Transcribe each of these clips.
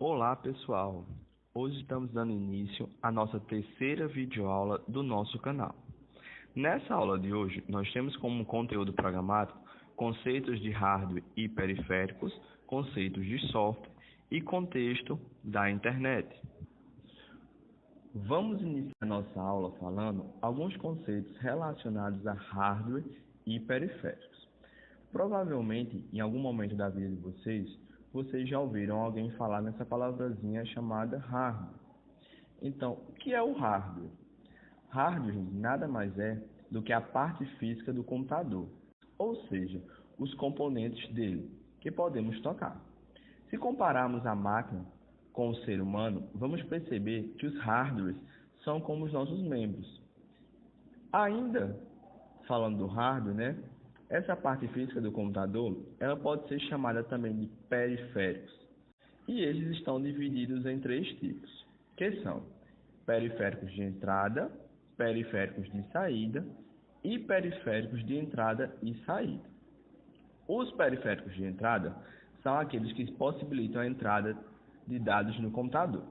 Olá pessoal, hoje estamos dando início à nossa terceira videoaula do nosso canal. Nessa aula de hoje, nós temos como conteúdo programático conceitos de hardware e periféricos, conceitos de software e contexto da internet. Vamos iniciar nossa aula falando alguns conceitos relacionados a hardware e periféricos. Provavelmente, em algum momento da vida de vocês já ouviram alguém falar nessa palavrazinha chamada hardware. Então, o que é o hardware? Hardware nada mais é do que a parte física do computador, ou seja, os componentes dele, que podemos tocar. Se compararmos a máquina com o ser humano, vamos perceber que os hardwares são como os nossos membros. Ainda falando do hardware, essa parte física do computador, ela pode ser chamada também de periféricos. E eles estão divididos em três tipos, que são periféricos de entrada, periféricos de saída e periféricos de entrada e saída. Os periféricos de entrada são aqueles que possibilitam a entrada de dados no computador.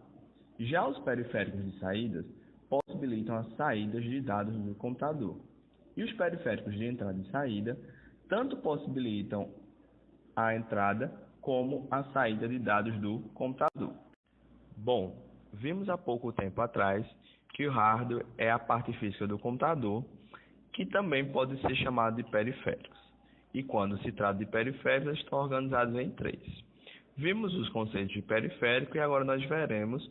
Já os periféricos de saída possibilitam as saídas de dados no computador. E os periféricos de entrada e saída tanto possibilitam a entrada como a saída de dados do computador. Bom, vimos há pouco tempo atrás que o hardware é a parte física do computador, que também pode ser chamado de periféricos. E quando se trata de periféricos, eles estão organizados em três. Vimos os conceitos de periférico e agora nós veremos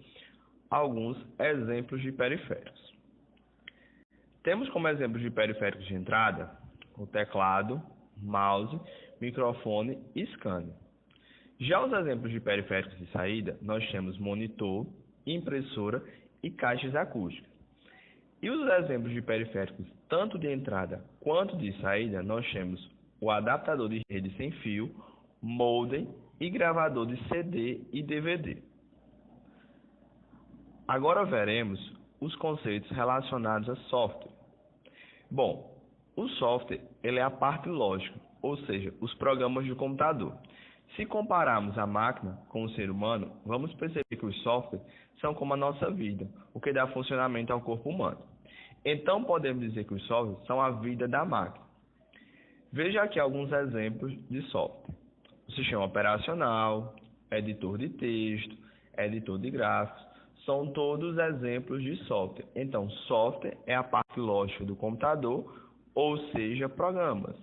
alguns exemplos de periféricos. Temos como exemplos de periféricos de entrada o teclado, mouse, microfone e scanner. Já os exemplos de periféricos de saída, nós temos monitor, impressora e caixas acústicas. E os exemplos de periféricos tanto de entrada quanto de saída, nós temos o adaptador de rede sem fio, modem e gravador de CD e DVD. Agora veremos os conceitos relacionados a software. Bom, o software ele é a parte lógica, ou seja, os programas do computador. Se compararmos a máquina com o ser humano, vamos perceber que os softwares são como a nossa vida, o que dá funcionamento ao corpo humano. Então podemos dizer que os softwares são a vida da máquina. Veja aqui alguns exemplos de software. O sistema operacional, editor de texto, editor de gráficos, são todos exemplos de software. Então, software é a parte lógica do computador, ou seja, programas.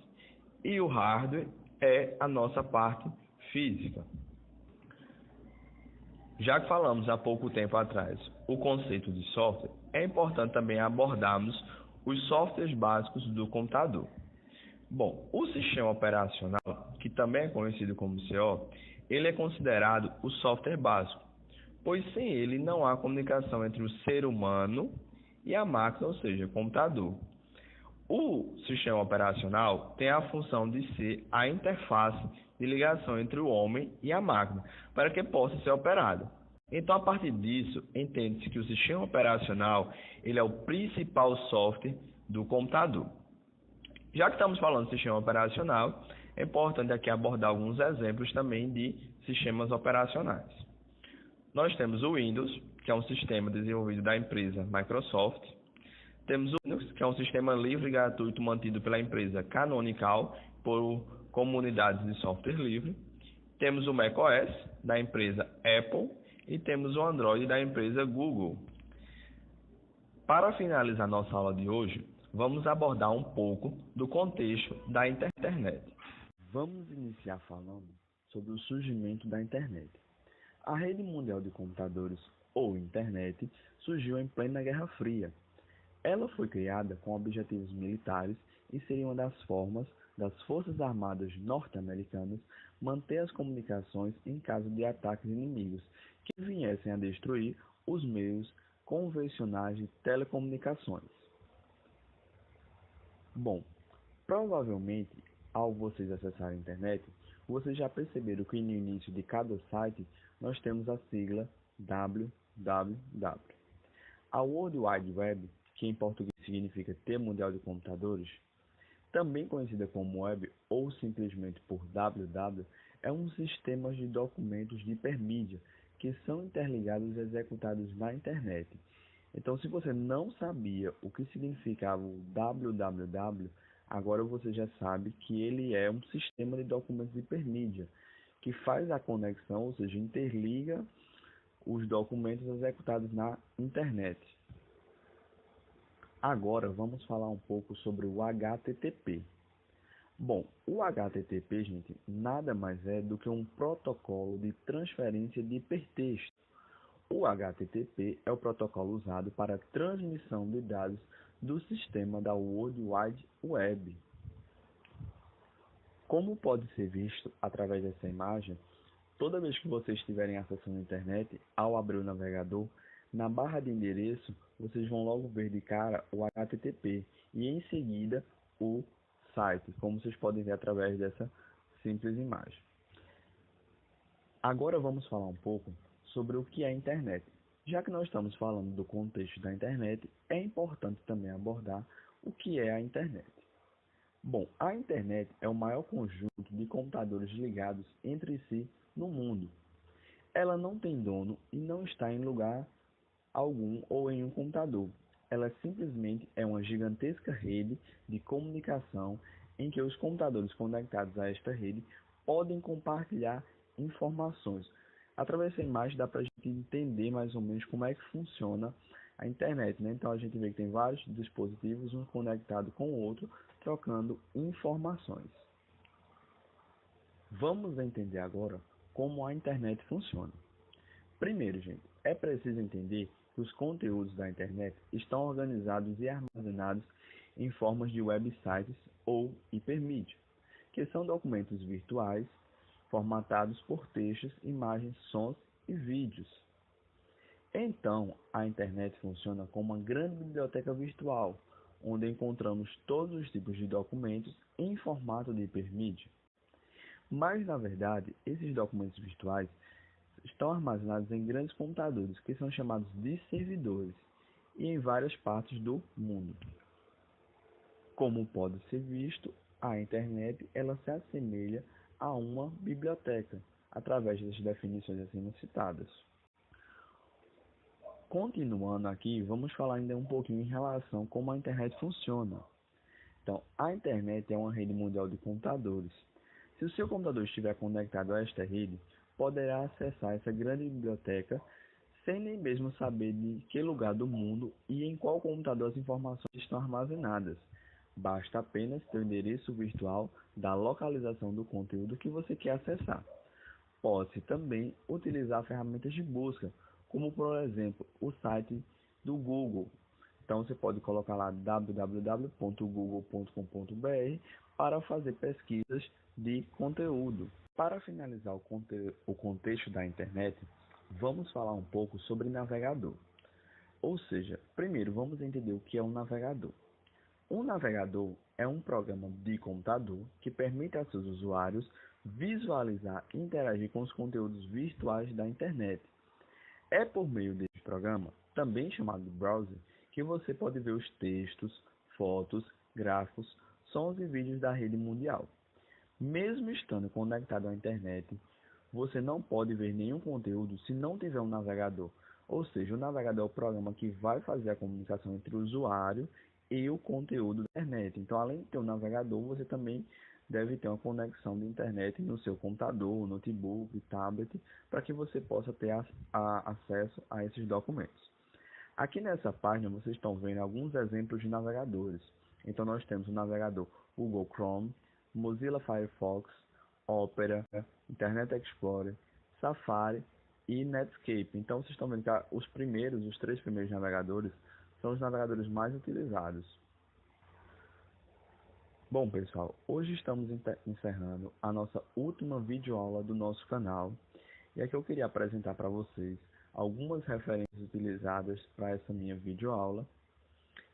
E o hardware é a nossa parte física. Já que falamos há pouco tempo atrás o conceito de software, é importante também abordarmos os softwares básicos do computador. Bom, o sistema operacional, que também é conhecido como CO, ele é considerado o software básico, pois sem ele não há comunicação entre o ser humano e a máquina, ou seja, o computador. O sistema operacional tem a função de ser a interface de ligação entre o homem e a máquina, para que possa ser operado. Então, a partir disso, entende-se que o sistema operacional ele é o principal software do computador. Já que estamos falando de sistema operacional, é importante aqui abordar alguns exemplos também de sistemas operacionais. Nós temos o Windows, que é um sistema desenvolvido da empresa Microsoft. Temos o Linux, que é um sistema livre e gratuito mantido pela empresa Canonical por comunidades de software livre. Temos o macOS, da empresa Apple, e temos o Android, da empresa Google. Para finalizar nossa aula de hoje, vamos abordar um pouco do contexto da internet. Vamos iniciar falando sobre o surgimento da internet. A rede mundial de computadores, ou internet, surgiu em plena Guerra Fria. Ela foi criada com objetivos militares e seria uma das formas das Forças Armadas norte-americanas manter as comunicações em caso de ataques inimigos que viessem a destruir os meios convencionais de telecomunicações. Bom, provavelmente, ao vocês acessarem a internet, vocês já perceberam que no início de cada site nós temos a sigla www. A World Wide Web, que em português significa T Mundial de Computadores, também conhecida como Web ou simplesmente por www, é um sistema de documentos de hipermídia que são interligados e executados na internet. Então, se você não sabia o que significava o www, agora você já sabe que ele é um sistema de documentos de hipermídia que faz a conexão, ou seja, interliga os documentos executados na internet. Agora vamos falar um pouco sobre o HTTP. Bom, o HTTP, gente, nada mais é do que um protocolo de transferência de hipertexto. O HTTP é o protocolo usado para a transmissão de dados do sistema da World Wide Web. Como pode ser visto através dessa imagem, toda vez que vocês estiverem acessando a internet, ao abrir o navegador, na barra de endereço, vocês vão logo ver de cara o HTTP e em seguida o site, como vocês podem ver através dessa simples imagem. Agora vamos falar um pouco sobre o que é a internet. Já que nós estamos falando do contexto da internet, é importante também abordar o que é a internet. Bom, a internet é o maior conjunto de computadores ligados entre si no mundo. Ela não tem dono e não está em lugar algum ou em um computador. Ela simplesmente é uma gigantesca rede de comunicação em que os computadores conectados a esta rede podem compartilhar informações. Através dessa imagem dá para a gente entender mais ou menos como é que funciona a internet, né? Então a gente vê que tem vários dispositivos, um conectado com o outro, trocando informações. Vamos entender agora como a internet funciona. Primeiro, gente, é preciso entender que os conteúdos da internet estão organizados e armazenados em formas de websites ou hipermídia, que são documentos virtuais formatados por textos, imagens, sons e vídeos. Então, a internet funciona como uma grande biblioteca virtual, onde encontramos todos os tipos de documentos em formato de hipermídia. Mas, na verdade, esses documentos virtuais estão armazenados em grandes computadores, que são chamados de servidores, e em várias partes do mundo. Como pode ser visto, a internet ela se assemelha a uma biblioteca, através das definições acima citadas. Continuando aqui, vamos falar ainda um pouquinho em relação a como a internet funciona. Então, a internet é uma rede mundial de computadores. Se o seu computador estiver conectado a esta rede, poderá acessar essa grande biblioteca sem nem mesmo saber de que lugar do mundo e em qual computador as informações estão armazenadas. Basta apenas ter o endereço virtual da localização do conteúdo que você quer acessar. Pode-se também utilizar ferramentas de busca, como por exemplo o site do Google. Então você pode colocar lá www.google.com.br para fazer pesquisas de conteúdo. Para finalizar o contexto da internet, vamos falar um pouco sobre navegador. Ou seja, primeiro vamos entender o que é um navegador. Um navegador é um programa de computador que permite a seus usuários visualizar e interagir com os conteúdos virtuais da internet. É por meio desse programa, também chamado browser, que você pode ver os textos, fotos, gráficos, sons e vídeos da rede mundial. Mesmo estando conectado à internet, você não pode ver nenhum conteúdo se não tiver um navegador. Ou seja, o navegador é o programa que vai fazer a comunicação entre o usuário e o conteúdo da internet. Então, além de ter um navegador, você também deve ter uma conexão de internet no seu computador, notebook, tablet, para que você possa ter acesso a esses documentos. Aqui nessa página vocês estão vendo alguns exemplos de navegadores. Então nós temos o navegador Google Chrome, Mozilla Firefox, Opera, Internet Explorer, Safari e Netscape. Então vocês estão vendo que os três primeiros navegadores são os navegadores mais utilizados. Bom pessoal, hoje estamos encerrando a nossa última videoaula do nosso canal. E aqui eu queria apresentar para vocês algumas referências utilizadas para essa minha videoaula.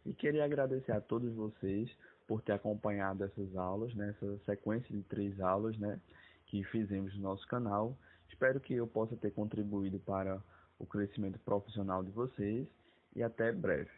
E queria agradecer a todos vocês por ter acompanhado essas aulas, né, essa sequência de 3 aulas, né, que fizemos no nosso canal. Espero que eu possa ter contribuído para o crescimento profissional de vocês e até breve.